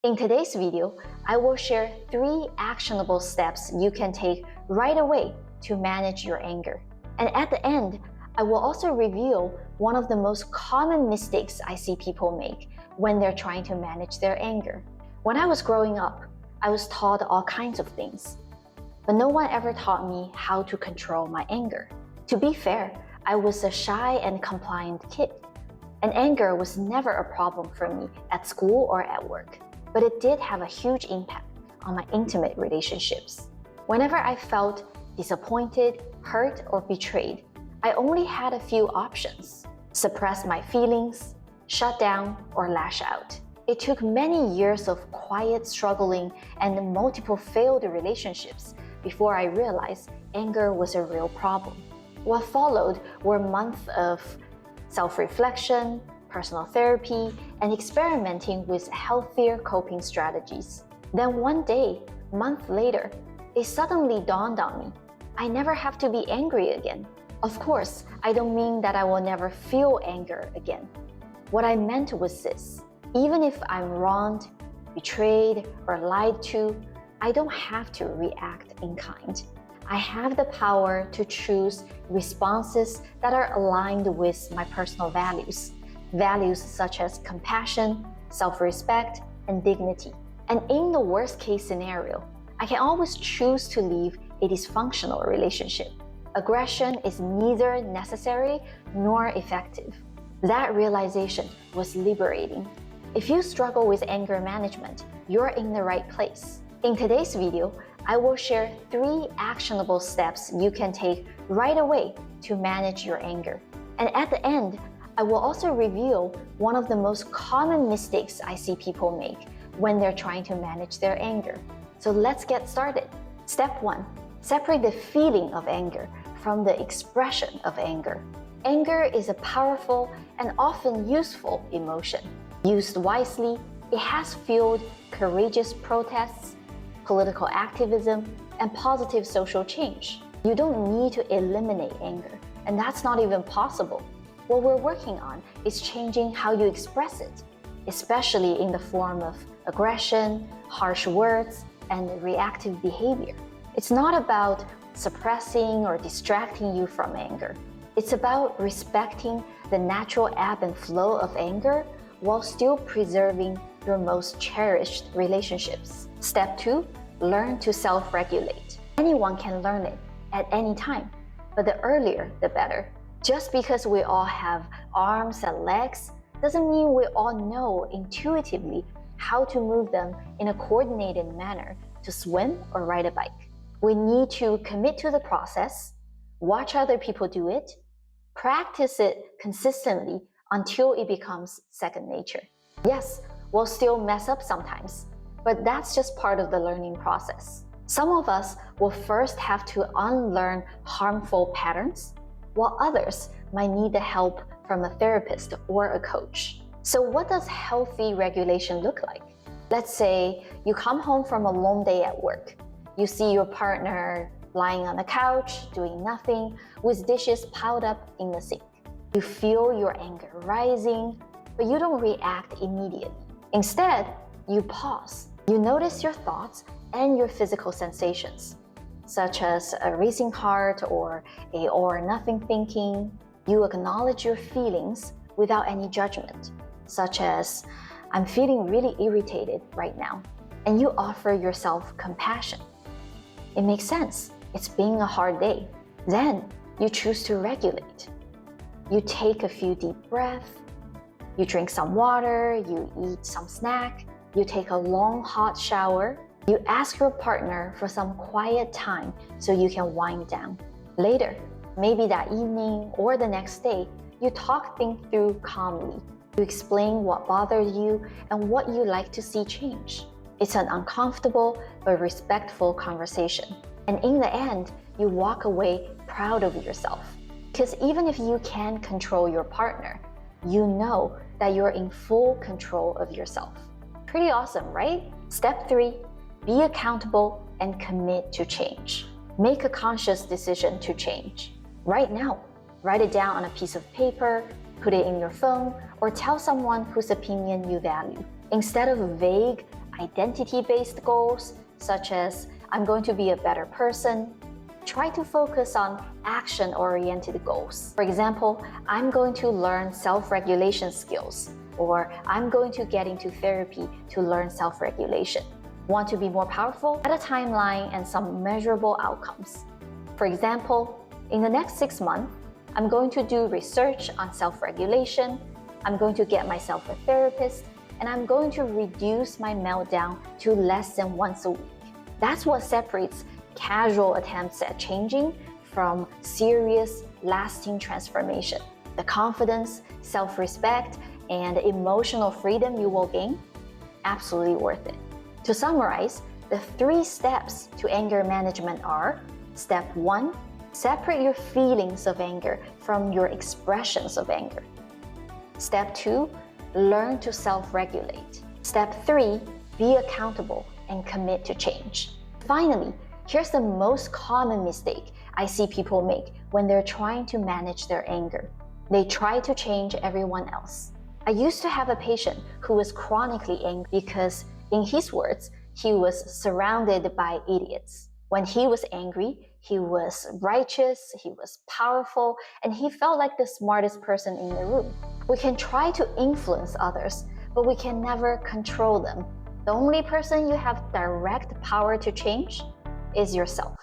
In today's video, I will share 3 actionable steps you can take right away to manage your anger. And at the end, I will also reveal one of the most common mistakes I see people make when they're trying to manage their anger. When I was growing up, I was taught all kinds of things, but no one ever taught me how to control my anger. To be fair, I was a shy and compliant kid, and anger was never a problem for me at school or at work. But it did have a huge impact on my intimate relationships. Whenever I felt disappointed, hurt, or betrayed, I only had a few options: suppress my feelings, shut down, or lash out. It took many years of quiet struggling and multiple failed relationships before I realized anger was a real problem. What followed were months of self-reflection, personal therapy, and experimenting with healthier coping strategies. Then one day, months later, it suddenly dawned on me: I never have to be angry again. Of course, I don't mean that I will never feel anger again. What I meant was this: even if I'm wronged, betrayed, or lied to, I don't have to react in kind. I have the power to choose responses that are aligned with my personal values. Values such as compassion, self-respect, and dignity. And in the worst-case scenario, I can always choose to leave a dysfunctional relationship. Aggression is neither necessary nor effective. That realization was liberating. If you struggle with anger management, you're in the right place. In today's video, I will share 3 actionable steps you can take right away to manage your anger. And at the end, I will also reveal one of the most common mistakes I see people make when they're trying to manage their anger. So let's get started. Step 1. Separate the feeling of anger from the expression of anger. Anger is a powerful and often useful emotion. Used wisely, it has fueled courageous protests, political activism, and positive social change. You don't need to eliminate anger, and that's not even possible. What we're working on is changing how you express it, especially in the form of aggression, harsh words, and reactive behavior. It's not about suppressing or distracting you from anger. It's about respecting the natural ebb and flow of anger while still preserving your most cherished relationships. Step 2, learn to self-regulate. Anyone can learn it at any time, but the earlier, the better. Just because we all have arms and legs doesn't mean we all know intuitively how to move them in a coordinated manner to swim or ride a bike. We need to commit to the process, watch other people do it, practice it consistently until it becomes second nature. Yes, we'll still mess up sometimes, but that's just part of the learning process. Some of us will first have to unlearn harmful patterns, while others might need the help from a therapist or a coach. So what does healthy regulation look like? Let's say you come home from a long day at work. You see your partner lying on the couch, doing nothing, with dishes piled up in the sink. You feel your anger rising, but you don't react immediately. Instead, you pause. You notice your thoughts and your physical sensations, such as a racing heart or a all or nothing thinking. You acknowledge your feelings without any judgment, such as, I'm feeling really irritated right now, and you offer yourself compassion. It makes sense. It's been a hard day. Then you choose to regulate. You take a few deep breaths, you drink some water, you eat some snack, you take a long hot shower. You ask your partner for some quiet time so you can wind down. Later, maybe that evening or the next day, you talk things through calmly. You explain what bothered you and what you like to see change. It's an uncomfortable but respectful conversation. And in the end, you walk away proud of yourself. Because even if you can't control your partner, you know that you're in full control of yourself. Pretty awesome, right? Step 3. Be accountable and commit to change. Make a conscious decision to change. Right now, write it down on a piece of paper, put it in your phone, or tell someone whose opinion you value. Instead of vague, identity-based goals, such as I'm going to be a better person. Try to focus on action-oriented goals. For example, I'm going to learn self-regulation skills, or I'm going to get into therapy to learn self-regulation. Want to be more powerful? Add a timeline and some measurable outcomes. For example, in the next 6 months, I'm going to do research on self-regulation, I'm going to get myself a therapist, and I'm going to reduce my meltdown to less than once a week. That's what separates casual attempts at changing from serious, lasting transformation. The confidence, self-respect, and emotional freedom you will gain, absolutely worth it. To summarize, the 3 steps to anger management are: Step 1, separate your feelings of anger from your expressions of anger. Step 2, learn to self-regulate. Step 3, be accountable and commit to change. Finally, here's the most common mistake I see people make when they're trying to manage their anger. They try to change everyone else. I used to have a patient who was chronically angry because, in his words, he was surrounded by idiots. When he was angry, he was righteous, he was powerful, and he felt like the smartest person in the room. We can try to influence others, but we can never control them. The only person you have direct power to change is yourself.